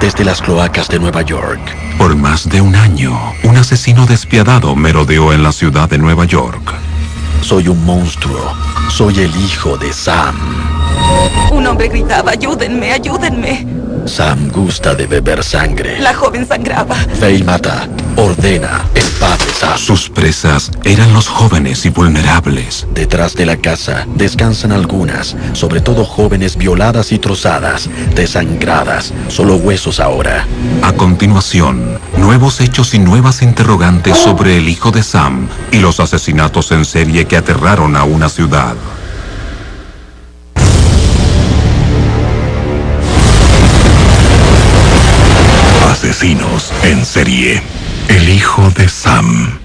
desde las cloacas de Nueva York. Por más de un año, un asesino despiadado merodeó en la ciudad de Nueva York. Soy un monstruo. Soy el hijo de Sam. Un hombre gritaba, ayúdenme, ayúdenme. Sam gusta de beber sangre. La joven sangraba. Ve y mata. Ordena el padre Sam. Sus presas eran los jóvenes y vulnerables. Detrás de la casa descansan algunas, sobre todo jóvenes violadas y trozadas, desangradas, solo huesos ahora. A continuación, nuevos hechos y nuevas interrogantes sobre el hijo de Sam y los asesinatos en serie que aterraron a una ciudad. Asesinos en serie. El hijo de Sam.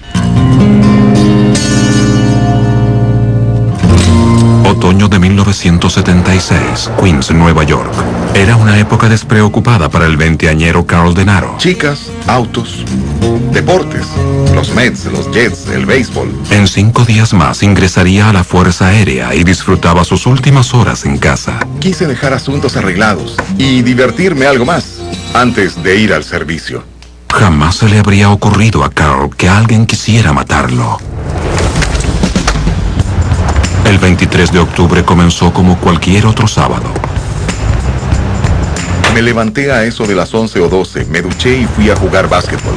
Otoño de 1976, Queens, Nueva York. Era una época despreocupada para el veinteañero Carl Denaro. Chicas, autos, deportes, los Mets, los Jets, el béisbol. En 5 días más ingresaría a la Fuerza Aérea y disfrutaba sus últimas horas en casa. Quise dejar asuntos arreglados y divertirme algo más antes de ir al servicio. Jamás se le habría ocurrido a Carl que alguien quisiera matarlo. El 23 de octubre comenzó como cualquier otro sábado. Me levanté a eso de las 11 o 12, me duché y fui a jugar básquetbol.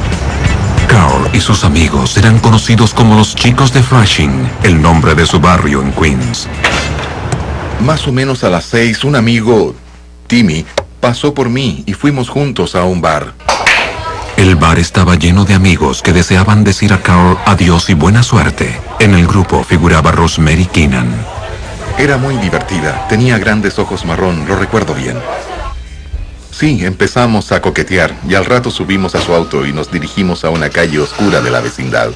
Carl y sus amigos eran conocidos como los chicos de Flushing, el nombre de su barrio en Queens. Más o menos a las 6, un amigo, Timmy, pasó por mí y fuimos juntos a un bar. El bar estaba lleno de amigos que deseaban decir a Carl adiós y buena suerte. En el grupo figuraba Rosemary Keenan. Era muy divertida, tenía grandes ojos marrón, lo recuerdo bien. Sí, empezamos a coquetear y al rato subimos a su auto y nos dirigimos a una calle oscura de la vecindad.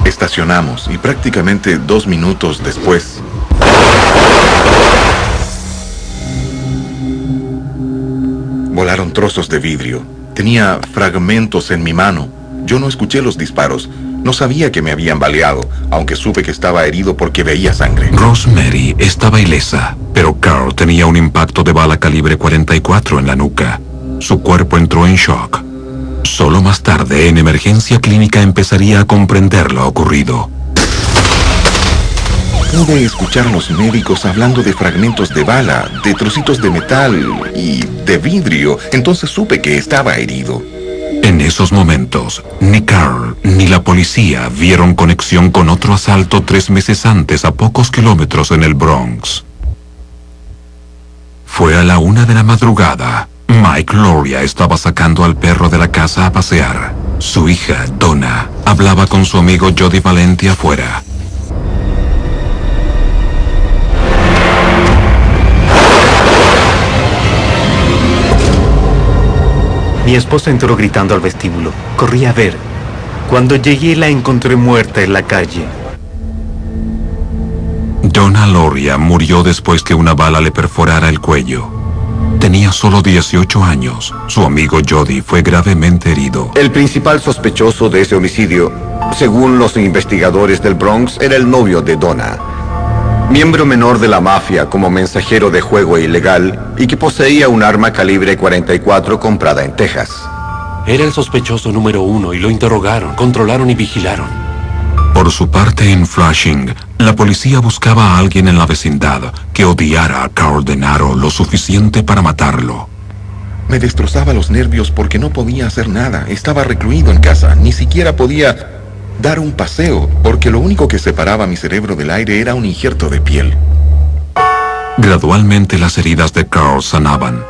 Estacionamos y prácticamente 2 minutos después... volaron trozos de vidrio. Tenía fragmentos en mi mano. Yo no escuché los disparos. No sabía que me habían baleado, aunque supe que estaba herido porque veía sangre. Rosemary estaba ilesa, pero Carl tenía un impacto de bala calibre 44 en la nuca. Su cuerpo entró en shock. Solo más tarde, en emergencia clínica, empezaría a comprender lo ocurrido. Pude escuchar a los médicos hablando de fragmentos de bala, de trocitos de metal y de vidrio. Entonces supe que estaba herido. En esos momentos, ni Carl ni la policía vieron conexión con otro asalto 3 meses antes a pocos kilómetros en el Bronx. Fue a la 1 de la madrugada. Mike Loria estaba sacando al perro de la casa a pasear. Su hija, Donna, hablaba con su amigo Jody Valenti afuera. Mi esposa entró gritando al vestíbulo. Corrí a ver. Cuando llegué la encontré muerta en la calle. Donna Loria murió después que una bala le perforara el cuello. Tenía solo 18 años. Su amigo Jody fue gravemente herido. El principal sospechoso de ese homicidio, según los investigadores del Bronx, era el novio de Donna. Miembro menor de la mafia como mensajero de juego ilegal y que poseía un arma calibre 44 comprada en Texas. Era el sospechoso número 1 y lo interrogaron, controlaron y vigilaron. Por su parte, en Flushing, la policía buscaba a alguien en la vecindad que odiara a Carl Denaro lo suficiente para matarlo. Me destrozaba los nervios porque no podía hacer nada. Estaba recluido en casa. Ni siquiera podía dar un paseo, porque lo único que separaba mi cerebro del aire era un injerto de piel. Gradualmente las heridas de Carl sanaban,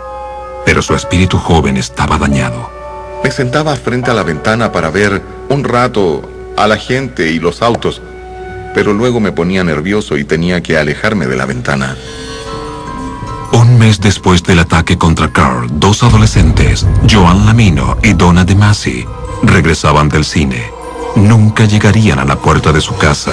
pero su espíritu joven estaba dañado. Me sentaba frente a la ventana para ver un rato a la gente y los autos, pero luego me ponía nervioso y tenía que alejarme de la ventana. Un mes después del ataque contra Carl, 2 adolescentes, Joan Lamino y Donna DeMasi, regresaban del cine. Nunca llegarían a la puerta de su casa.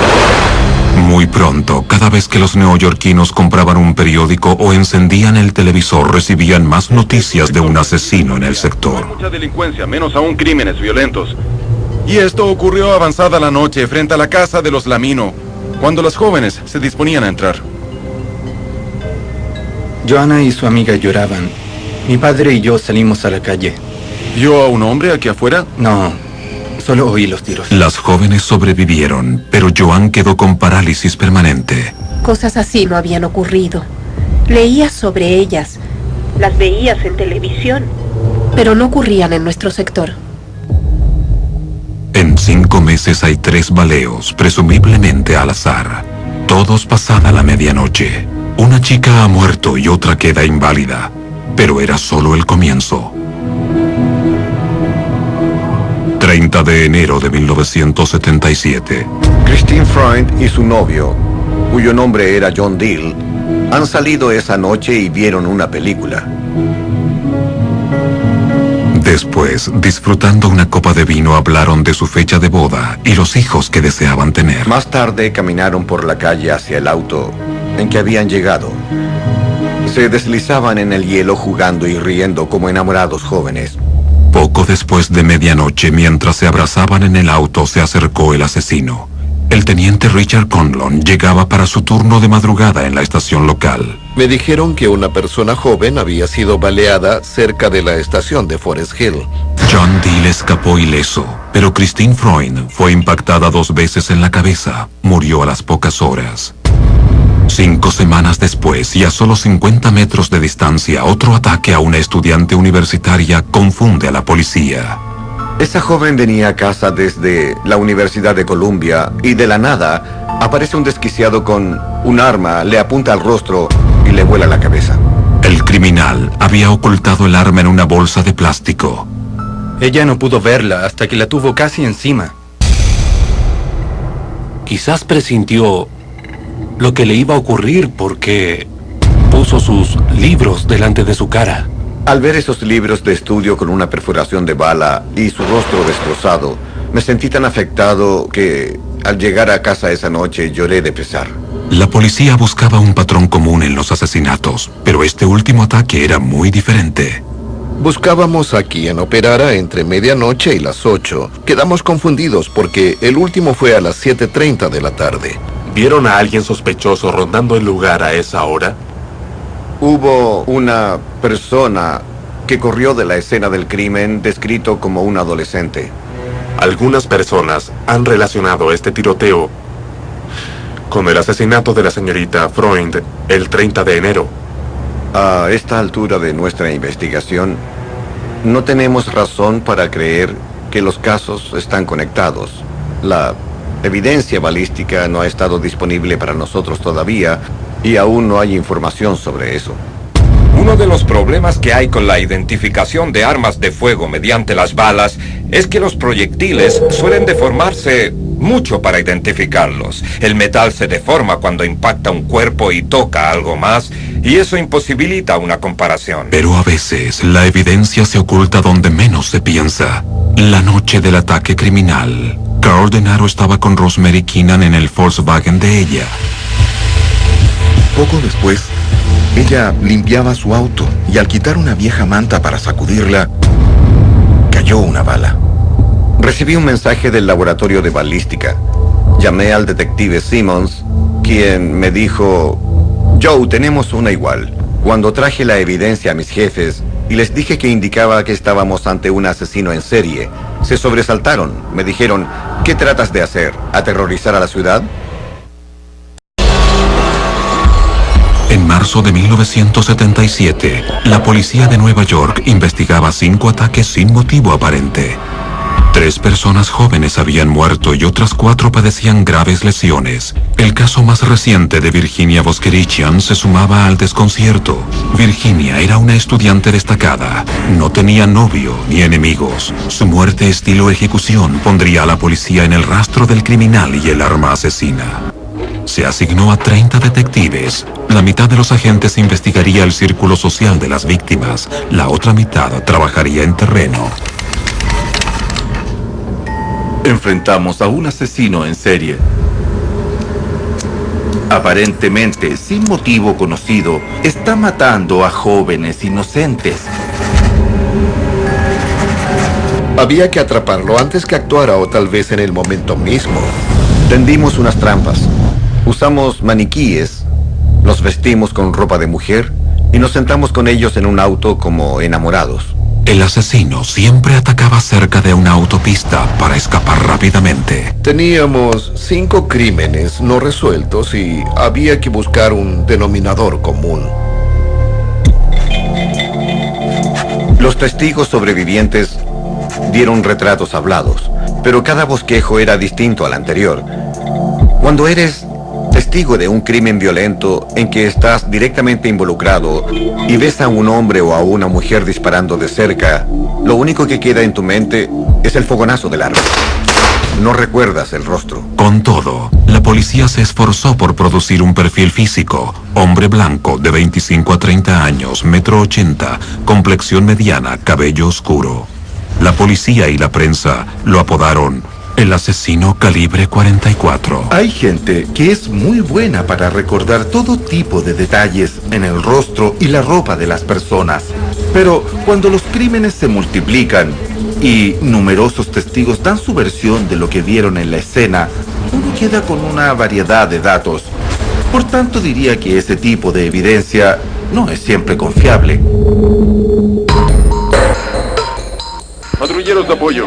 Muy pronto, cada vez que los neoyorquinos compraban un periódico o encendían el televisor, recibían más noticias de un asesino en el sector. Mucha delincuencia, menos aún crímenes violentos. Y esto ocurrió avanzada la noche frente a la casa de los Lamino, cuando las jóvenes se disponían a entrar. Joanna y su amiga lloraban. Mi padre y yo salimos a la calle. ¿Vio a un hombre aquí afuera? No, solo oí los tiros. Las jóvenes sobrevivieron, pero Joan quedó con parálisis permanente. Cosas así no habían ocurrido. Leías sobre ellas, las veías en televisión, pero no ocurrían en nuestro sector. En 5 meses hay 3 baleos, presumiblemente al azar. Todos pasada la medianoche. Una chica ha muerto y otra queda inválida. Pero era solo el comienzo. 30 de enero de 1977. Christine Freund y su novio, cuyo nombre era John Deal, han salido esa noche y vieron una película. Después, disfrutando una copa de vino, hablaron de su fecha de boda y los hijos que deseaban tener. Más tarde caminaron por la calle hacia el auto en que habían llegado. Se deslizaban en el hielo jugando y riendo como enamorados jóvenes. Poco después de medianoche, mientras se abrazaban en el auto, se acercó el asesino. El teniente Richard Conlon llegaba para su turno de madrugada en la estación local. Me dijeron que una persona joven había sido baleada cerca de la estación de Forest Hill. John Deal escapó ileso, pero Christine Freund fue impactada 2 veces en la cabeza. Murió a las pocas horas. 5 semanas después, y a solo 50 metros de distancia, otro ataque a una estudiante universitaria confunde a la policía. Esa joven venía a casa desde la Universidad de Columbia y de la nada aparece un desquiciado con un arma, le apunta al rostro y le vuela la cabeza. El criminal había ocultado el arma en una bolsa de plástico. Ella no pudo verla hasta que la tuvo casi encima. Quizás presintió lo que le iba a ocurrir porque puso sus libros delante de su cara. Al ver esos libros de estudio con una perforación de bala y su rostro destrozado, me sentí tan afectado que al llegar a casa esa noche lloré de pesar. La policía buscaba un patrón común en los asesinatos, pero este último ataque era muy diferente. Buscábamos a quien operara entre medianoche y las 8. Quedamos confundidos porque el último fue a las 7:30 de la tarde. ¿Vieron a alguien sospechoso rondando el lugar a esa hora? Hubo una persona que corrió de la escena del crimen descrito como un adolescente. Algunas personas han relacionado este tiroteo con el asesinato de la señorita Freund el 30 de enero. A esta altura de nuestra investigación, no tenemos razón para creer que los casos están conectados. La evidencia balística no ha estado disponible para nosotros todavía y aún no hay información sobre eso. Uno de los problemas que hay con la identificación de armas de fuego mediante las balas es que los proyectiles suelen deformarse mucho para identificarlos. El metal se deforma cuando impacta un cuerpo y toca algo más, y eso imposibilita una comparación. Pero a veces la evidencia se oculta donde menos se piensa. La noche del ataque criminal, Carl Denaro estaba con Rosemary Keenan en el Volkswagen de ella. Poco después, ella limpiaba su auto y al quitar una vieja manta para sacudirla, cayó una bala. Recibí un mensaje del laboratorio de balística. Llamé al detective Simmons, quien me dijo: Joe, tenemos una igual. Cuando traje la evidencia a mis jefes y les dije que indicaba que estábamos ante un asesino en serie, se sobresaltaron. Me dijeron: ¿qué tratas de hacer? ¿Aterrorizar a la ciudad? En marzo de 1977, la policía de Nueva York investigaba 5 ataques sin motivo aparente. 3 personas jóvenes habían muerto y otras 4 padecían graves lesiones. El caso más reciente de Virginia Voskerichian se sumaba al desconcierto. Virginia era una estudiante destacada. No tenía novio ni enemigos. Su muerte estilo ejecución pondría a la policía en el rastro del criminal y el arma asesina. Se asignó a 30 detectives. La mitad de los agentes investigaría el círculo social de las víctimas. La otra mitad trabajaría en terreno. Enfrentamos a un asesino en serie. Aparentemente, sin motivo conocido, está matando a jóvenes inocentes. Había que atraparlo antes que actuara o tal vez en el momento mismo. Tendimos unas trampas. Usamos maniquíes, los vestimos con ropa de mujer y nos sentamos con ellos en un auto como enamorados. El asesino siempre atacaba cerca de una autopista para escapar rápidamente. Teníamos 5 crímenes no resueltos y había que buscar un denominador común. Los testigos sobrevivientes dieron retratos hablados, pero cada bosquejo era distinto al anterior. Cuando eres testigo de un crimen violento en que estás directamente involucrado y ves a un hombre o a una mujer disparando de cerca, lo único que queda en tu mente es el fogonazo del arma. No recuerdas el rostro. Con todo, la policía se esforzó por producir un perfil físico. Hombre blanco de 25 a 30 años, 1,80 m, complexión mediana, cabello oscuro. La policía y la prensa lo apodaron el asesino calibre 44. Hay gente que es muy buena para recordar todo tipo de detalles en el rostro y la ropa de las personas. Pero cuando los crímenes se multiplican y numerosos testigos dan su versión de lo que vieron en la escena, uno queda con una variedad de datos. Por tanto, diría que ese tipo de evidencia no es siempre confiable. Patrulleros de apoyo.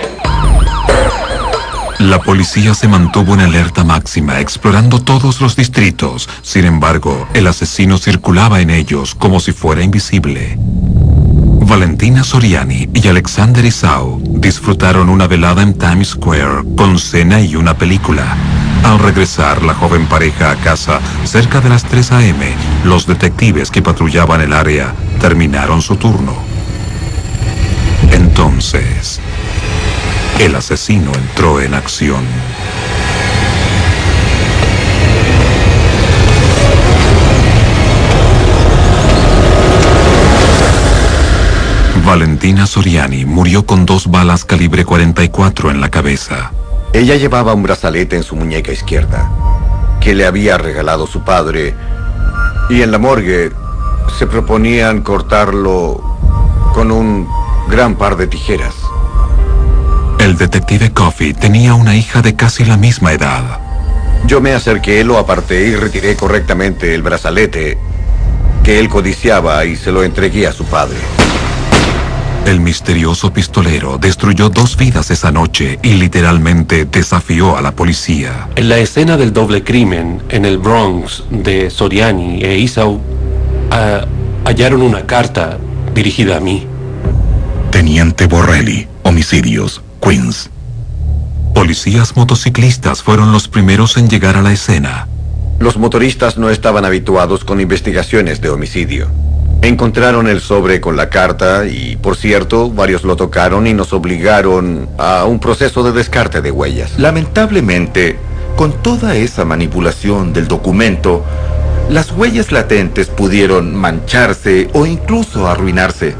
La policía se mantuvo en alerta máxima, explorando todos los distritos. Sin embargo, el asesino circulaba en ellos como si fuera invisible. Valentina Soriani y Alexander Isao disfrutaron una velada en Times Square con cena y una película. Al regresar la joven pareja a casa, cerca de las 3 a.m., los detectives que patrullaban el área terminaron su turno. Entonces, el asesino entró en acción. Valentina Soriani murió con 2 balas calibre 44 en la cabeza. Ella llevaba un brazalete en su muñeca izquierda, que le había regalado su padre, y en la morgue se proponían cortarlo con un gran par de tijeras. El detective Coffey tenía una hija de casi la misma edad. Yo me acerqué, lo aparté y retiré correctamente el brazalete que él codiciaba y se lo entregué a su padre. El misterioso pistolero destruyó 2 vidas esa noche y literalmente desafió a la policía. En la escena del doble crimen en el Bronx de Soriani e Isao, hallaron una carta dirigida a mí. Teniente Borrelli, homicidios, Queens. Policías motociclistas fueron los primeros en llegar a la escena. Los motoristas no estaban habituados con investigaciones de homicidio. Encontraron el sobre con la carta y, por cierto, varios lo tocaron y nos obligaron a un proceso de descarte de huellas. Lamentablemente, con toda esa manipulación del documento, las huellas latentes pudieron mancharse o incluso arruinarse.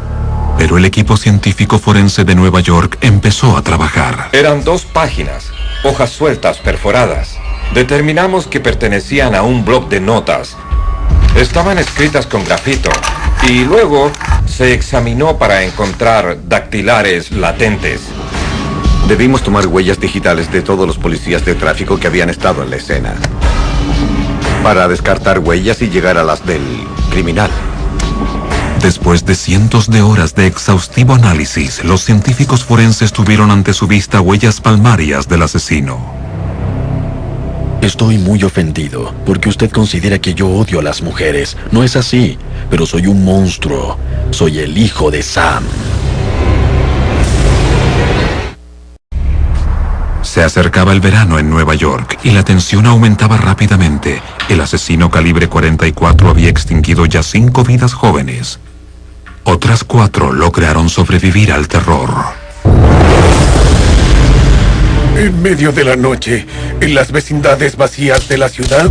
Pero el equipo científico forense de Nueva York empezó a trabajar. Eran 2 páginas, hojas sueltas perforadas. Determinamos que pertenecían a un bloc de notas. Estaban escritas con grafito y luego se examinó para encontrar dactilares latentes. Debimos tomar huellas digitales de todos los policías de tráfico que habían estado en la escena para descartar huellas y llegar a las del criminal. Después de cientos de horas de exhaustivo análisis, los científicos forenses tuvieron ante su vista huellas palmarias del asesino. Estoy muy ofendido porque usted considera que yo odio a las mujeres. No es así, pero soy un monstruo. Soy el hijo de Sam. Se acercaba el verano en Nueva York y la tensión aumentaba rápidamente. El asesino calibre 44 había extinguido ya 5 vidas jóvenes. Otras 4 lograron sobrevivir al terror. En medio de la noche, en las vecindades vacías de la ciudad,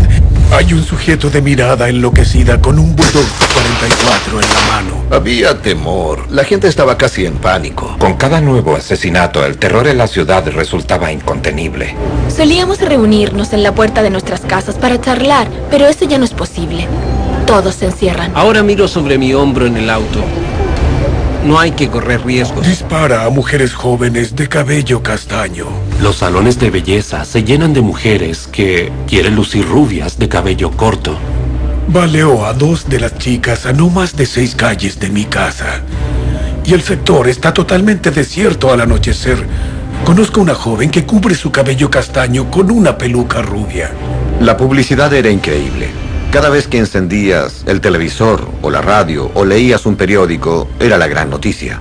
hay un sujeto de mirada enloquecida con un bulldog 44 en la mano. Había temor. La gente estaba casi en pánico. Con cada nuevo asesinato, el terror en la ciudad resultaba incontenible. Solíamos reunirnos en la puerta de nuestras casas para charlar, pero eso ya no es posible. Todos se encierran. Ahora miro sobre mi hombro en el auto. No hay que correr riesgos. Dispara a mujeres jóvenes de cabello castaño. Los salones de belleza se llenan de mujeres que quieren lucir rubias de cabello corto. Baleó a 2 de las chicas a no más de 6 calles de mi casa. Y el sector está totalmente desierto al anochecer. Conozco una joven que cubre su cabello castaño con una peluca rubia. La publicidad era increíble. Cada vez que encendías el televisor o la radio o leías un periódico, era la gran noticia.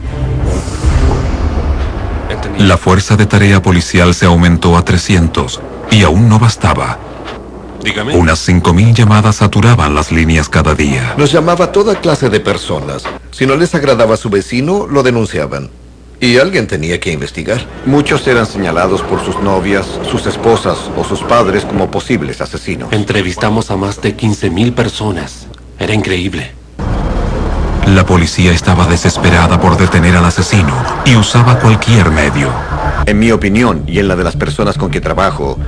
La fuerza de tarea policial se aumentó a 300 y aún no bastaba. Dígame. Unas 5.000 llamadas saturaban las líneas cada día. Nos llamaba toda clase de personas. Si no les agradaba a su vecino, lo denunciaban. Y alguien tenía que investigar. Muchos eran señalados por sus novias, sus esposas o sus padres como posibles asesinos. Entrevistamos a más de 15.000 personas. Era increíble. La policía estaba desesperada por detener al asesino y usaba cualquier medio. En mi opinión, y en la de las personas con que trabajo,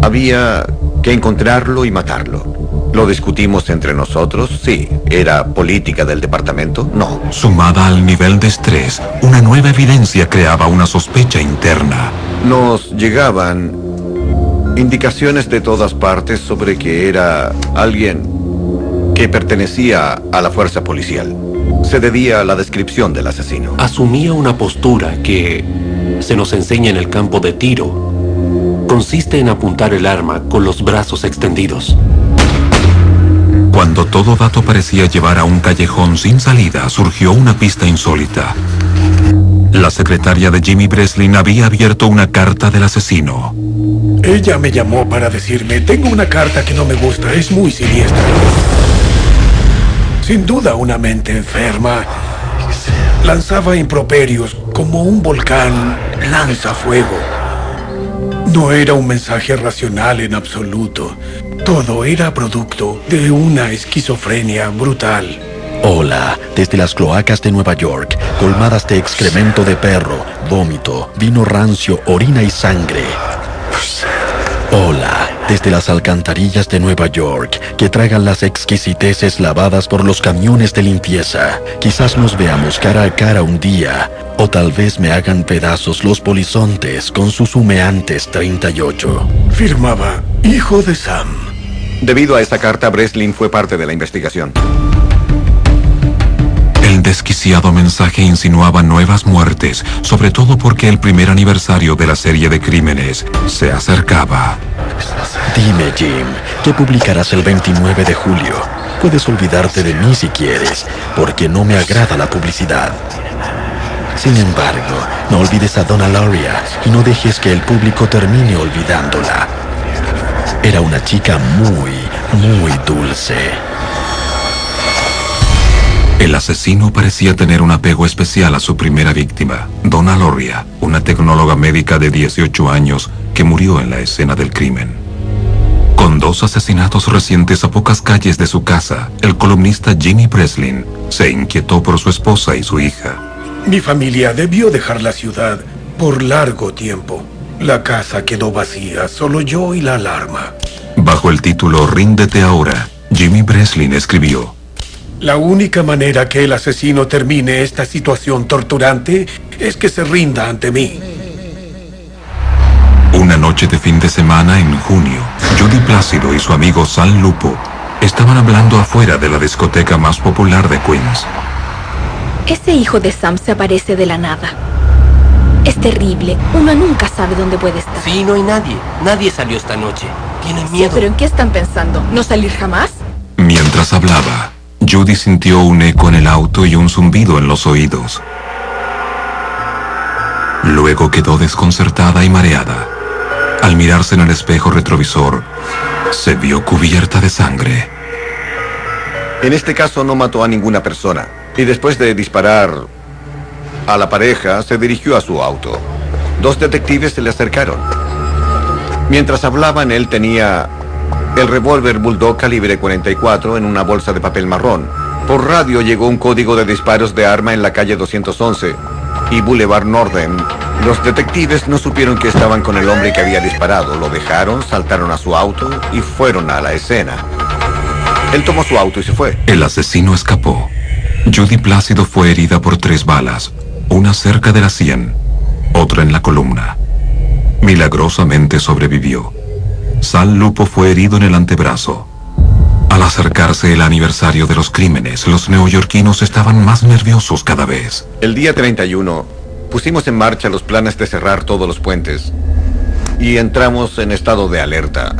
había que encontrarlo y matarlo. ¿Lo discutimos entre nosotros? Sí. ¿Era política del departamento? No. Sumada al nivel de estrés, una nueva evidencia creaba una sospecha interna. Nos llegaban indicaciones de todas partes sobre que era alguien que pertenecía a la fuerza policial. Se debía a la descripción del asesino. Asumía una postura que se nos enseña en el campo de tiro. Consiste en apuntar el arma con los brazos extendidos. Cuando todo dato parecía llevar a un callejón sin salida, surgió una pista insólita. La secretaria de Jimmy Breslin había abierto una carta del asesino. Ella me llamó para decirme, tengo una carta que no me gusta, es muy siniestra. Sin duda una mente enferma. Lanzaba improperios como un volcán lanza fuego. No era un mensaje racional en absoluto. Todo era producto de una esquizofrenia brutal. Hola, desde las cloacas de Nueva York, colmadas de excremento de perro, vómito, vino rancio, orina y sangre. Hola, desde las alcantarillas de Nueva York, que tragan las exquisiteces lavadas por los camiones de limpieza. Quizás nos veamos cara a cara un día, o tal vez me hagan pedazos los polizontes con sus humeantes 38. Firmaba, hijo de Sam. Debido a esa carta, Breslin fue parte de la investigación. El desquiciado mensaje insinuaba nuevas muertes, sobre todo porque el primer aniversario de la serie de crímenes se acercaba. Dime, Jim, ¿qué publicarás el 29 de julio? Puedes olvidarte de mí si quieres, porque no me agrada la publicidad. Sin embargo, no olvides a Donna Lauria y no dejes que el público termine olvidándola. Era una chica muy dulce. El asesino parecía tener un apego especial a su primera víctima, Donna Lauria, una tecnóloga médica de 18 años que murió en la escena del crimen. Con 2 asesinatos recientes a pocas calles de su casa, el columnista Jimmy Breslin se inquietó por su esposa y su hija. Mi familia debió dejar la ciudad por largo tiempo. La casa quedó vacía, solo yo y la alarma. Bajo el título Ríndete ahora, Jimmy Breslin escribió: La única manera que el asesino termine esta situación torturante es que se rinda ante mí. Una noche de fin de semana en junio, Judy Plácido y su amigo Sal Lupo estaban hablando afuera de la discoteca más popular de Queens. Ese hijo de Sam se aparece de la nada. Es terrible. Uno nunca sabe dónde puede estar. Sí, no hay nadie. Nadie salió esta noche. Tienen miedo. Sí, ¿pero en qué están pensando? ¿No salir jamás? Mientras hablaba, Judy sintió un eco en el auto y un zumbido en los oídos. Luego quedó desconcertada y mareada. Al mirarse en el espejo retrovisor, se vio cubierta de sangre. En este caso no mató a ninguna persona. Y después de disparar a la pareja, se dirigió a su auto. 2 detectives se le acercaron. Mientras hablaban, él tenía el revólver Bulldog calibre 44 en una bolsa de papel marrón. Por radio llegó un código de disparos de arma en la calle 211 y Boulevard Northern. Los detectives no supieron que estaban con el hombre que había disparado. Lo dejaron, saltaron a su auto y fueron a la escena. Él tomó su auto y se fue. El asesino escapó. Judy Plácido fue herida por 3 balas, una cerca de la sien, otra en la columna. Milagrosamente sobrevivió. Sal Lupo fue herido en el antebrazo. Al acercarse el aniversario de los crímenes, los neoyorquinos estaban más nerviosos cada vez. El día 31, pusimos en marcha los planes de cerrar todos los puentes y entramos en estado de alerta.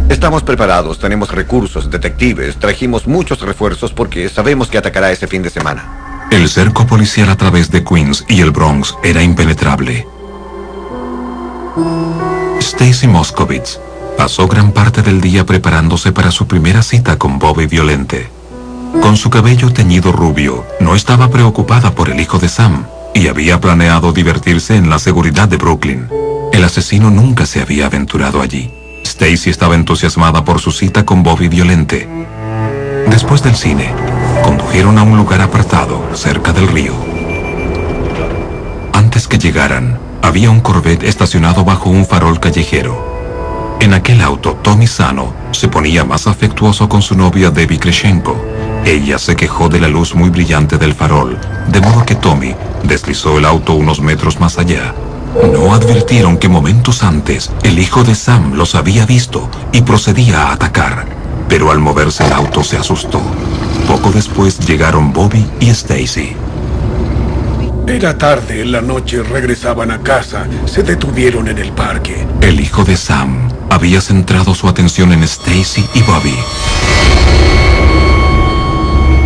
Estamos preparados, tenemos recursos, detectives, trajimos muchos refuerzos porque sabemos que atacará ese fin de semana. El cerco policial a través de Queens y el Bronx era impenetrable. Stacy Moskowitz pasó gran parte del día preparándose para su primera cita con Bobby Violente. Con su cabello teñido rubio, no estaba preocupada por el hijo de Sam y había planeado divertirse en la seguridad de Brooklyn. El asesino nunca se había aventurado allí. Stacy estaba entusiasmada por su cita con Bobby Violente. Después del cine, condujeron a un lugar apartado, cerca del río. Antes que llegaran, había un Corvette estacionado bajo un farol callejero. En aquel auto, Tommy Sano se ponía más afectuoso con su novia Debbie Kreshenko. Ella se quejó de la luz muy brillante del farol, de modo que Tommy deslizó el auto unos metros más allá. No advirtieron que momentos antes el hijo de Sam los había visto y procedía a atacar, pero al moverse el auto se asustó. Poco después llegaron Bobby y Stacy. Era tarde, en la noche regresaban a casa, se detuvieron en el parque. El hijo de Sam había centrado su atención en Stacy y Bobby.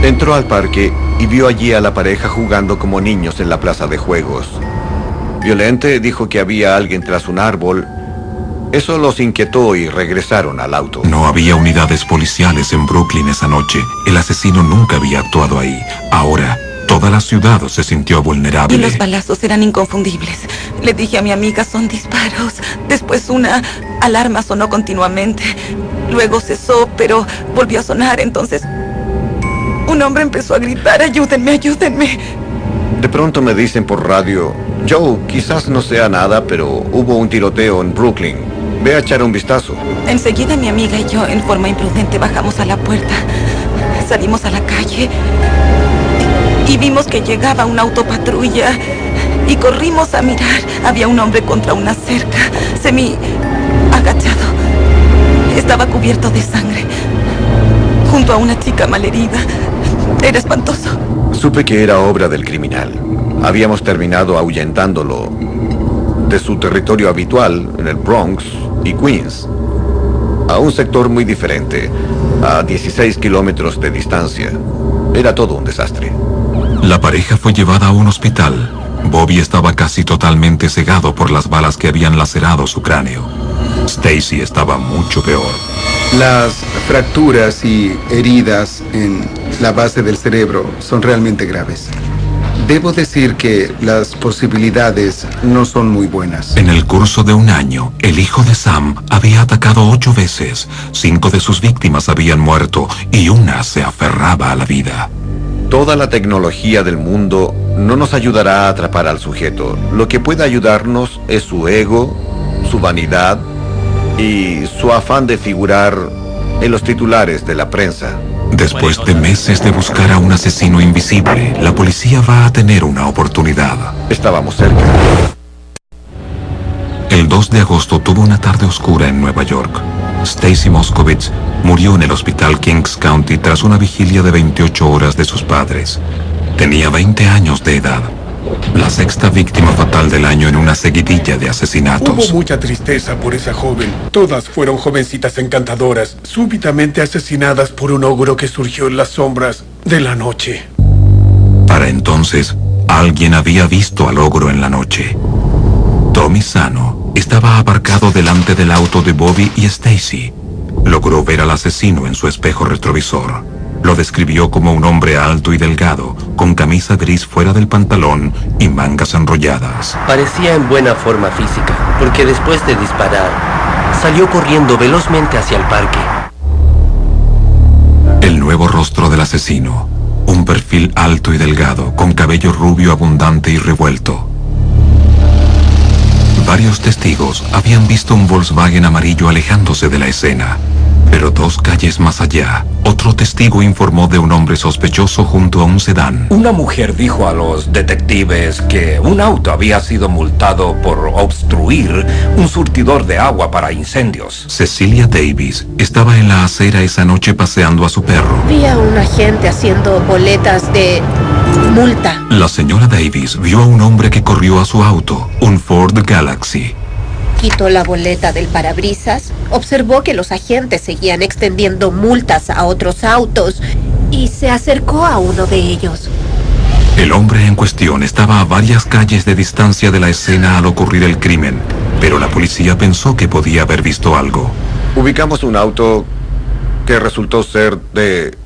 Entró al parque y vio allí a la pareja jugando como niños en la plaza de juegos. Violente dijo que había alguien tras un árbol. Eso los inquietó y regresaron al auto. No había unidades policiales en Brooklyn esa noche. El asesino nunca había actuado ahí. Ahora, toda la ciudad se sintió vulnerable. Y los balazos eran inconfundibles. Le dije a mi amiga, son disparos. Después una alarma sonó continuamente. Luego cesó, pero volvió a sonar. Entonces, un hombre empezó a gritar, ayúdenme, ayúdenme. De pronto me dicen por radio, Joe, quizás no sea nada, pero hubo un tiroteo en Brooklyn. Ve a echar un vistazo. Enseguida mi amiga y yo, en forma imprudente, bajamos a la puerta. Salimos a la calle y vimos que llegaba una autopatrulla y corrimos a mirar. Había un hombre contra una cerca, semi agachado. Estaba cubierto de sangre, junto a una chica malherida. Era espantoso. Supe que era obra del criminal. Habíamos terminado ahuyentándolo de su territorio habitual en el Bronx y Queens a un sector muy diferente, a 16 kilómetros de distancia. Era todo un desastre. La pareja fue llevada a un hospital. Bobby estaba casi totalmente cegado por las balas que habían lacerado su cráneo. Stacy estaba mucho peor. Las fracturas y heridas en la base del cerebro son realmente graves. Debo decir que las posibilidades no son muy buenas. En el curso de un año, el hijo de Sam había atacado 8 veces. 5 de sus víctimas habían muerto y una se aferraba a la vida. Toda la tecnología del mundo no nos ayudará a atrapar al sujeto. Lo que puede ayudarnos es su ego, su vanidad y su afán de figurar en los titulares de la prensa. Después de meses de buscar a un asesino invisible, la policía va a tener una oportunidad. Estábamos cerca. El 2 de agosto tuvo una tarde oscura en Nueva York. Stacy Moskowitz murió en el hospital Kings County tras una vigilia de 28 horas de sus padres. Tenía 20 años de edad. La 6ª víctima fatal del año en una seguidilla de asesinatos. Hubo mucha tristeza por esa joven. Todas fueron jovencitas encantadoras, súbitamente asesinadas por un ogro que surgió en las sombras de la noche. Para entonces, alguien había visto al ogro en la noche. Tommy Sano estaba aparcado delante del auto de Bobby y Stacy. Logró ver al asesino en su espejo retrovisor. Lo describió como un hombre alto y delgado, con camisa gris fuera del pantalón y mangas enrolladas. Parecía en buena forma física, porque después de disparar, salió corriendo velozmente hacia el parque. El nuevo rostro del asesino, un perfil alto y delgado, con cabello rubio abundante y revuelto. Varios testigos habían visto un Volkswagen amarillo alejándose de la escena. Pero 2 calles más allá, otro testigo informó de un hombre sospechoso junto a un sedán. Una mujer dijo a los detectives que un auto había sido multado por obstruir un surtidor de agua para incendios. Cecilia Davis estaba en la acera esa noche paseando a su perro. Vi a un agente haciendo boletas de multa. La señora Davis vio a un hombre que corrió a su auto, un Ford Galaxy. Quitó la boleta del parabrisas, observó que los agentes seguían extendiendo multas a otros autos y se acercó a uno de ellos. El hombre en cuestión estaba a varias calles de distancia de la escena al ocurrir el crimen, pero la policía pensó que podía haber visto algo. Ubicamos un auto que resultó ser de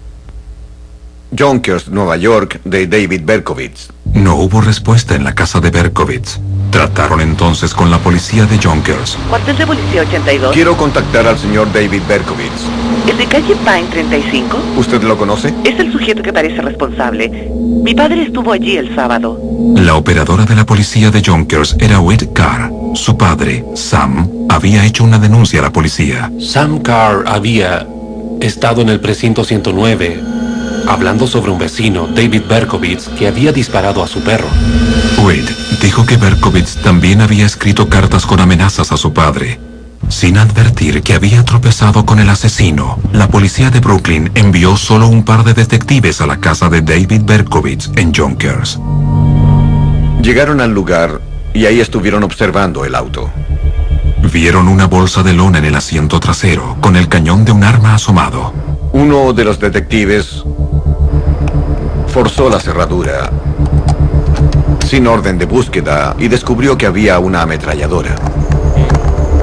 Yonkers, Nueva York, de David Berkowitz. No hubo respuesta en la casa de Berkowitz. Trataron entonces con la policía de Yonkers. ¿Cuartel de policía 82? Quiero contactar al señor David Berkowitz. ¿El de calle Pine 35? ¿Usted lo conoce? Es el sujeto que parece responsable. Mi padre estuvo allí el sábado. La operadora de la policía de Yonkers era Whit Carr. Su padre, Sam, había hecho una denuncia a la policía. Sam Carr había estado en el precinto 109 hablando sobre un vecino, David Berkowitz, que había disparado a su perro. Whit dijo que Berkowitz también había escrito cartas con amenazas a su padre. Sin advertir que había tropezado con el asesino, la policía de Brooklyn envió solo un par de detectives a la casa de David Berkowitz en Yonkers. Llegaron al lugar y ahí estuvieron observando el auto. Vieron una bolsa de lona en el asiento trasero, con el cañón de un arma asomado. Uno de los detectives forzó la cerradura sin orden de búsqueda y descubrió que había una ametralladora.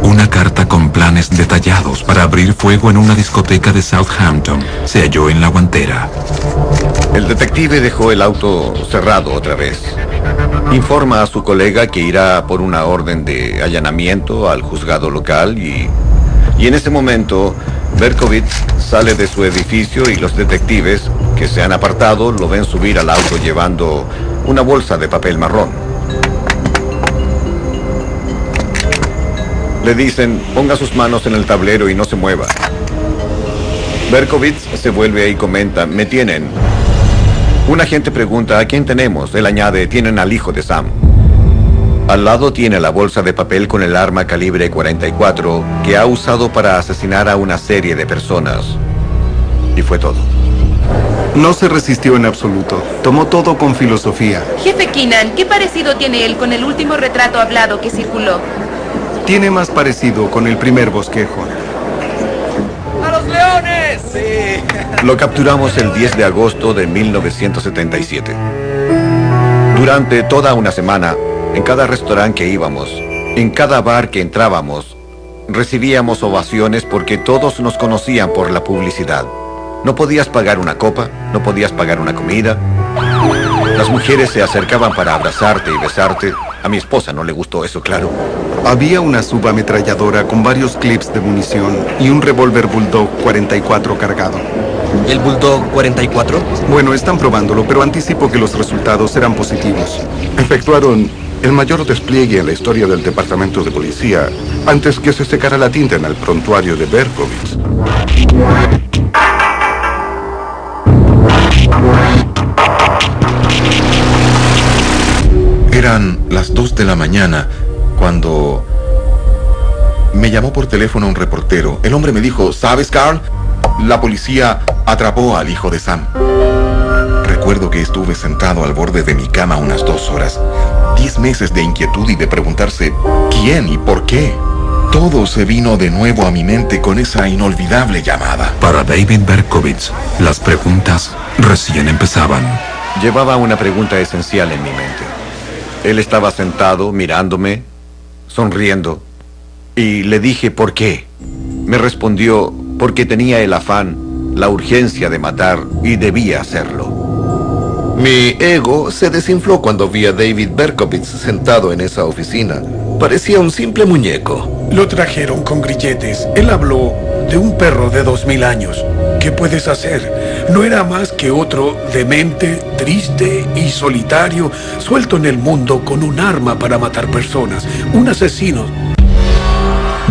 Una carta con planes detallados para abrir fuego en una discoteca de Southampton se halló en la guantera. El detective dejó el auto cerrado otra vez. Informa a su colega que irá por una orden de allanamiento al juzgado local y en ese momento Berkowitz sale de su edificio y los detectives que se han apartado lo ven subir al auto llevando una bolsa de papel marrón. Le dicen, ponga sus manos en el tablero y no se mueva. Berkowitz se vuelve y comenta, me tienen. Un agente pregunta, ¿a quién tenemos? Él añade, tienen al hijo de Sam. Al lado tiene la bolsa de papel con el arma calibre 44 que ha usado para asesinar a una serie de personas. Y fue todo. No se resistió en absoluto. Tomó todo con filosofía. Jefe Keenan, ¿qué parecido tiene él con el último retrato hablado que circuló? Tiene más parecido con el primer bosquejo. ¡A los leones! Sí. Lo capturamos el 10 de agosto de 1977. Durante toda una semana, en cada restaurante que íbamos, en cada bar que entrábamos, recibíamos ovaciones porque todos nos conocían por la publicidad. No podías pagar una copa, no podías pagar una comida. Las mujeres se acercaban para abrazarte y besarte. A mi esposa no le gustó eso, claro. Había una subametralladora con varios clips de munición y un revólver Bulldog 44 cargado. ¿El Bulldog 44? Bueno, están probándolo, pero anticipo que los resultados serán positivos. Efectuaron el mayor despliegue en la historia del departamento de policía antes que se secara la tinta en el prontuario de Berkowitz. Eran las 2 de la mañana cuando me llamó por teléfono un reportero. El hombre me dijo, ¿sabes, Carl? La policía atrapó al hijo de Sam. Recuerdo que estuve sentado al borde de mi cama unas 2 horas. 10 meses de inquietud y de preguntarse ¿quién y por qué? Todo se vino de nuevo a mi mente con esa inolvidable llamada. Para David Berkowitz, las preguntas recién empezaban. Llevaba una pregunta esencial en mi mente. Él estaba sentado, mirándome, sonriendo, y le dije ¿por qué? Me respondió porque tenía el afán, la urgencia de matar y debía hacerlo. Mi ego se desinfló cuando vi a David Berkowitz sentado en esa oficina. Parecía un simple muñeco. Lo trajeron con grilletes. Él habló de un perro de 2000 años. ¿Qué puedes hacer? No era más que otro demente, triste y solitario, suelto en el mundo con un arma para matar personas. Un asesino.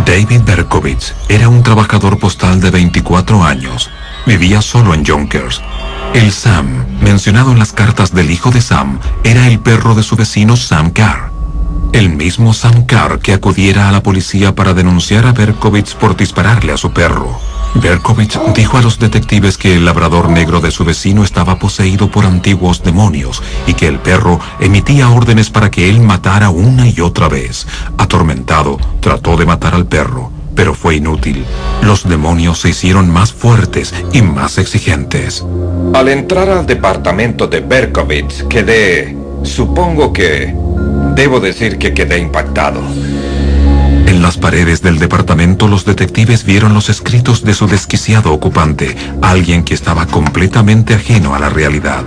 David Berkowitz era un trabajador postal de 24 años. Vivía solo en Yonkers. El Sam, mencionado en las cartas del hijo de Sam, era el perro de su vecino Sam Carr. El mismo Sam Carr que acudiera a la policía para denunciar a Berkowitz por dispararle a su perro. Berkowitz dijo a los detectives que el labrador negro de su vecino estaba poseído por antiguos demonios y que el perro emitía órdenes para que él matara una y otra vez. Atormentado, trató de matar al perro, pero fue inútil. Los demonios se hicieron más fuertes y más exigentes. Al entrar al departamento de Berkowitz, debo decir que quedé impactado. En las paredes del departamento, los detectives vieron los escritos de su desquiciado ocupante, alguien que estaba completamente ajeno a la realidad.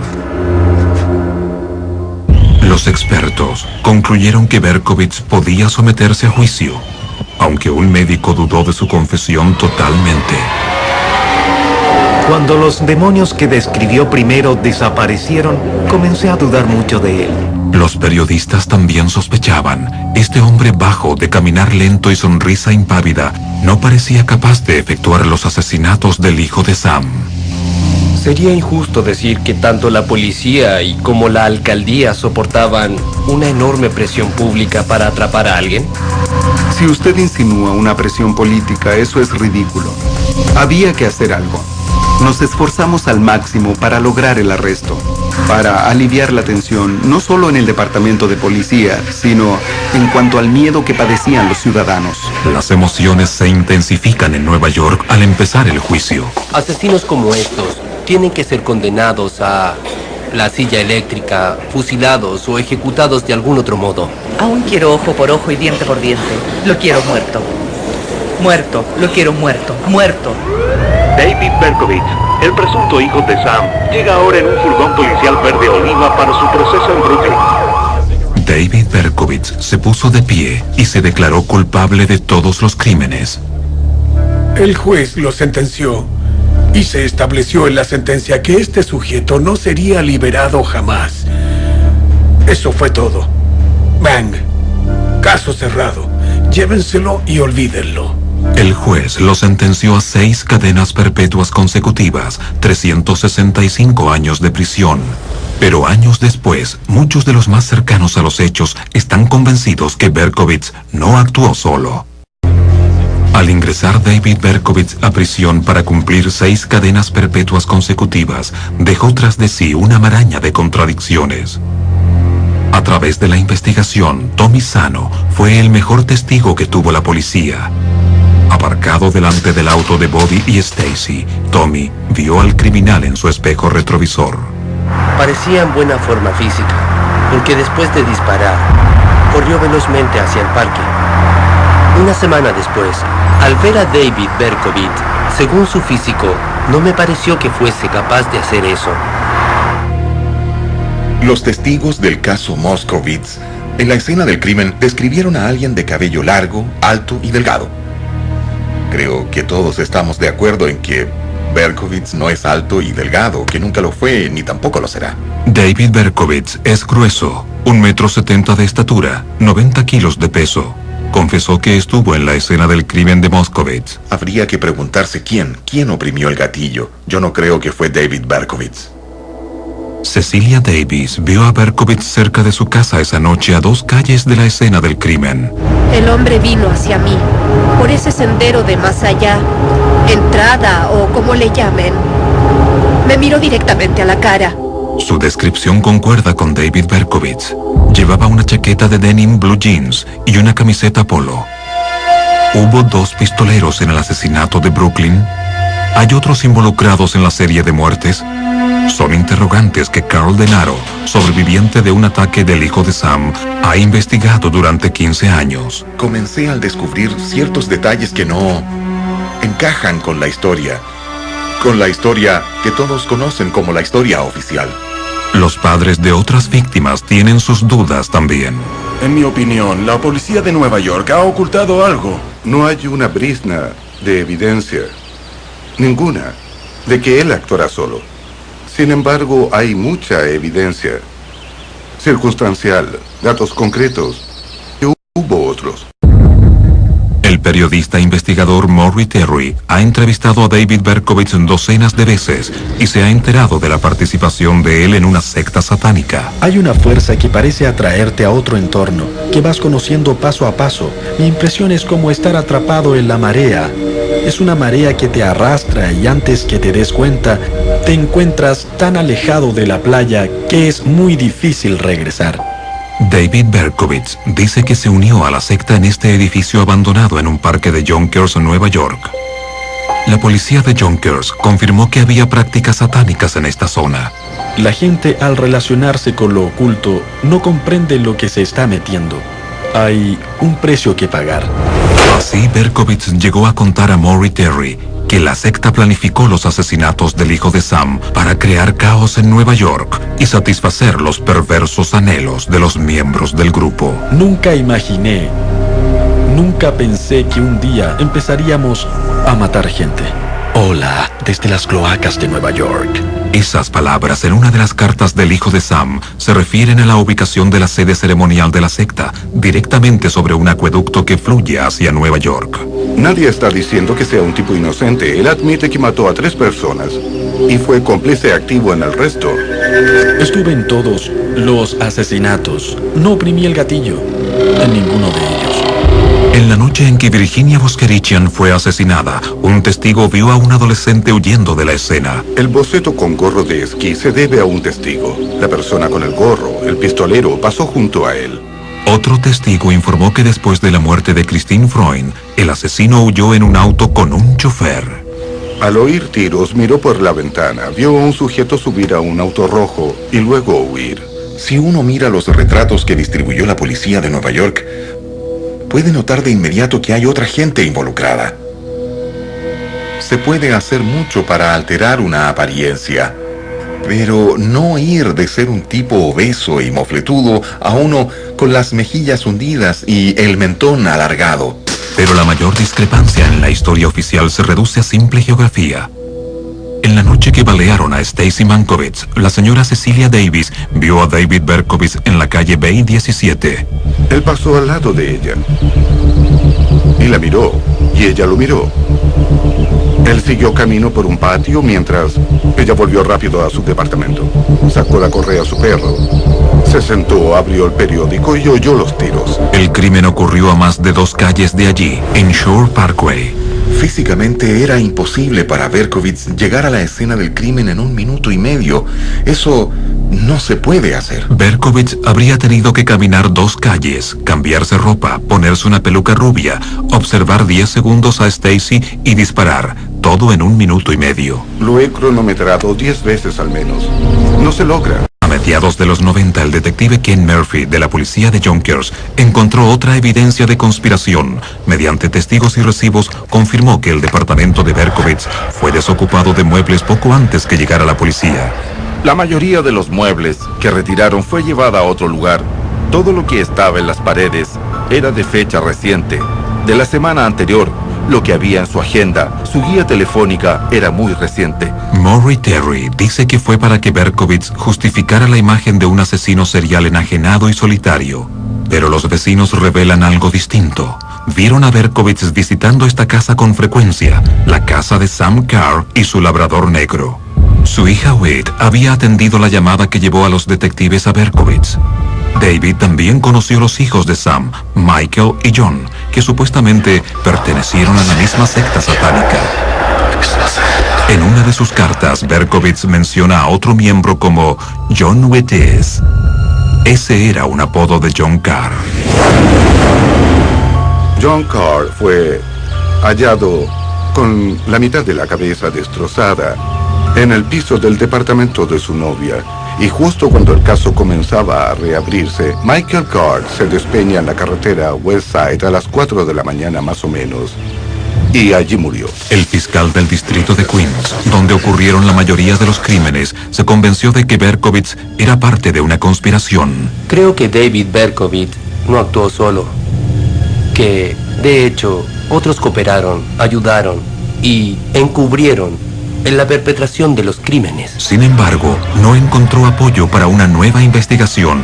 Los expertos concluyeron que Berkowitz podía someterse a juicio, aunque un médico dudó de su confesión totalmente. Cuando los demonios que describió primero desaparecieron, comencé a dudar mucho de él. Los periodistas también sospechaban. Este hombre bajo, de caminar lento y sonrisa impávida, no parecía capaz de efectuar los asesinatos del hijo de Sam. Sería injusto decir que tanto la policía y como la alcaldía soportaban una enorme presión pública para atrapar a alguien. Si usted insinúa una presión política, eso es ridículo. Había que hacer algo. Nos esforzamos al máximo para lograr el arresto, para aliviar la tensión, no solo en el departamento de policía, sino en cuanto al miedo que padecían los ciudadanos. Las emociones se intensifican en Nueva York al empezar el juicio. Asesinos como estos tienen que ser condenados a la silla eléctrica, fusilados o ejecutados de algún otro modo. Aún quiero ojo por ojo y diente por diente. Lo quiero muerto. Muerto. Lo quiero muerto. Muerto. David Berkowitz, el presunto hijo de Sam, llega ahora en un furgón policial verde oliva para su proceso en Brooklyn. David Berkowitz se puso de pie y se declaró culpable de todos los crímenes. El juez lo sentenció y se estableció en la sentencia que este sujeto no sería liberado jamás. Eso fue todo. Bang. Caso cerrado. Llévenselo y olvídenlo. El juez lo sentenció a 6 cadenas perpetuas consecutivas, 365 años de prisión. Pero años después, muchos de los más cercanos a los hechos están convencidos que Berkowitz no actuó solo. Al ingresar David Berkowitz a prisión para cumplir 6 cadenas perpetuas consecutivas, dejó tras de sí una maraña de contradicciones. A través de la investigación, Tommy Sano fue el mejor testigo que tuvo la policía. Aparcado delante del auto de Bobby y Stacy, Tommy vio al criminal en su espejo retrovisor. Parecía en buena forma física, porque después de disparar, corrió velozmente hacia el parque. Una semana después, al ver a David Berkowitz, según su físico, no me pareció que fuese capaz de hacer eso. Los testigos del caso Moskowitz, en la escena del crimen, describieron a alguien de cabello largo, alto y delgado. Creo que todos estamos de acuerdo en que Berkowitz no es alto y delgado, que nunca lo fue ni tampoco lo será. David Berkowitz es grueso, 1,70 m de estatura, 90 kilos de peso. Confesó que estuvo en la escena del crimen de Moskowitz. Habría que preguntarse quién oprimió el gatillo. Yo no creo que fue David Berkowitz. Cecilia Davis vio a Berkowitz cerca de su casa esa noche a 2 calles de la escena del crimen. El hombre vino hacia mí, por ese sendero de más allá, entrada o como le llamen. Me miró directamente a la cara. Su descripción concuerda con David Berkowitz. Llevaba una chaqueta de denim blue jeans y una camiseta polo. ¿Hubo 2 pistoleros en el asesinato de Brooklyn? ¿Hay otros involucrados en la serie de muertes? Son interrogantes que Carl Denaro, sobreviviente de un ataque del hijo de Sam, ha investigado durante 15 años. Comencé al descubrir ciertos detalles que no encajan con la historia que todos conocen como la historia oficial. Los padres de otras víctimas tienen sus dudas también. En mi opinión, la policía de Nueva York ha ocultado algo. No hay una brizna de evidencia, ninguna, de que él actuara solo. Sin embargo, hay mucha evidencia circunstancial, datos concretos, que hubo otros. El periodista investigador Maury Terry ha entrevistado a David Berkowitz docenas de veces y se ha enterado de la participación de él en una secta satánica. Hay una fuerza que parece atraerte a otro entorno, que vas conociendo paso a paso. Mi impresión es como estar atrapado en la marea. Es una marea que te arrastra y antes que te des cuenta, te encuentras tan alejado de la playa que es muy difícil regresar. David Berkowitz dice que se unió a la secta en este edificio abandonado en un parque de Yonkers, Nueva York. La policía de Yonkers confirmó que había prácticas satánicas en esta zona. La gente, al relacionarse con lo oculto, no comprende lo que se está metiendo. Hay un precio que pagar. Así, Berkowitz llegó a contar a Maury Terry que la secta planificó los asesinatos del hijo de Sam para crear caos en Nueva York y satisfacer los perversos anhelos de los miembros del grupo. Nunca pensé que un día empezaríamos a matar gente. Hola, desde las cloacas de Nueva York. Esas palabras en una de las cartas del hijo de Sam se refieren a la ubicación de la sede ceremonial de la secta, directamente sobre un acueducto que fluye hacia Nueva York. Nadie está diciendo que sea un tipo inocente. Él admite que mató a 3 personas y fue cómplice activo en el resto. Estuve en todos los asesinatos. No oprimí el gatillo en ninguno de ellos. En la noche en que Virginia Voskerichian fue asesinada, un testigo vio a un adolescente huyendo de la escena. El boceto con gorro de esquí se debe a un testigo. La persona con el gorro, el pistolero, pasó junto a él. Otro testigo informó que después de la muerte de Christine Freund, el asesino huyó en un auto con un chofer. Al oír tiros, miró por la ventana, vio a un sujeto subir a un auto rojo y luego huir. Si uno mira los retratos que distribuyó la policía de Nueva York, puede notar de inmediato que hay otra gente involucrada. Se puede hacer mucho para alterar una apariencia, pero no ir de ser un tipo obeso y mofletudo a uno con las mejillas hundidas y el mentón alargado. Pero la mayor discrepancia en la historia oficial se reduce a simple geografía. En la noche que balearon a Stacy Mankiewicz, la señora Cecilia Davis vio a David Berkowitz en la calle Bay 17. Él pasó al lado de ella y la miró, y ella lo miró. Él siguió camino por un patio mientras ella volvió rápido a su departamento. Sacó la correa a su perro, se sentó, abrió el periódico y oyó los tiros. El crimen ocurrió a más de 2 calles de allí, en Shore Parkway. Físicamente era imposible para Berkowitz llegar a la escena del crimen en 1 minuto y medio. Eso no se puede hacer. Berkowitz habría tenido que caminar 2 calles, cambiarse ropa, ponerse una peluca rubia, observar 10 segundos a Stacy y disparar, todo en 1 minuto y medio. Lo he cronometrado 10 veces al menos. No se logra. A mediados de los 90, el detective Ken Murphy de la policía de Yonkers encontró otra evidencia de conspiración. Mediante testigos y recibos, confirmó que el departamento de Berkowitz fue desocupado de muebles poco antes que llegara la policía. La mayoría de los muebles que retiraron fue llevada a otro lugar. Todo lo que estaba en las paredes era de fecha reciente, de la semana anterior. Lo que había en su agenda, su guía telefónica, era muy reciente. Maury Terry dice que fue para que Berkowitz justificara la imagen de un asesino serial enajenado y solitario. Pero los vecinos revelan algo distinto. Vieron a Berkowitz visitando esta casa con frecuencia, la casa de Sam Carr y su labrador negro. Su hija Whit había atendido la llamada que llevó a los detectives a Berkowitz. David también conoció los hijos de Sam, Michael y John, que supuestamente pertenecieron a la misma secta satánica. En una de sus cartas, Berkowitz menciona a otro miembro como John Wetez. Ese era un apodo de John Carr. John Carr fue hallado con la mitad de la cabeza destrozada en el piso del departamento de su novia. Y justo cuando el caso comenzaba a reabrirse, Michael Carr se despeña en la carretera West Side a las 4 de la mañana más o menos. Y allí murió. El fiscal del distrito de Queens, donde ocurrieron la mayoría de los crímenes, se convenció de que Berkowitz era parte de una conspiración. Creo que David Berkowitz no actuó solo. Que, de hecho, otros cooperaron, ayudaron y encubrieron en la perpetración de los crímenes. Sin embargo, no encontró apoyo para una nueva investigación.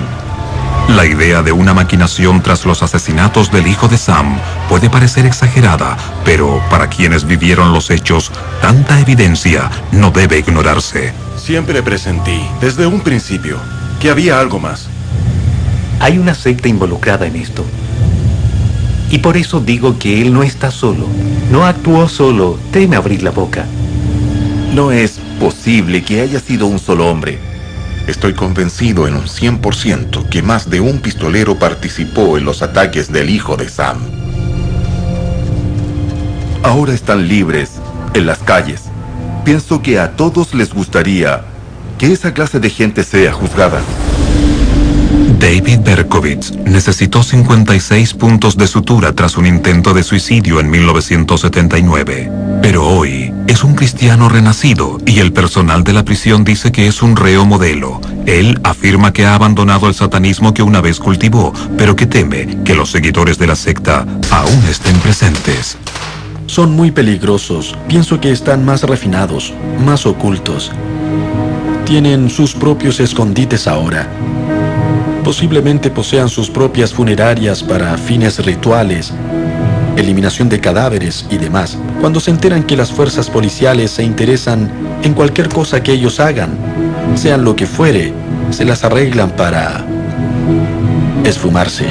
La idea de una maquinación tras los asesinatos del hijo de Sam puede parecer exagerada, pero para quienes vivieron los hechos, tanta evidencia no debe ignorarse. Siempre presentí, desde un principio, que había algo más. Hay una secta involucrada en esto. Y por eso digo que él no está solo. No actuó solo. Teme abrir la boca. No es posible que haya sido un solo hombre. Estoy convencido en un 100% que más de un pistolero participó en los ataques del hijo de Sam. Ahora están libres en las calles. Pienso que a todos les gustaría que esa clase de gente sea juzgada. David Berkowitz necesitó 56 puntos de sutura tras un intento de suicidio en 1979. Pero hoy es un cristiano renacido y el personal de la prisión dice que es un reo modelo. Él afirma que ha abandonado el satanismo que una vez cultivó, pero que teme que los seguidores de la secta aún estén presentes. Son muy peligrosos. Pienso que están más refinados, más ocultos. Tienen sus propios escondites ahora. Posiblemente posean sus propias funerarias para fines rituales, eliminación de cadáveres y demás. Cuando se enteran que las fuerzas policiales se interesan en cualquier cosa que ellos hagan, sean lo que fuere, se las arreglan para esfumarse.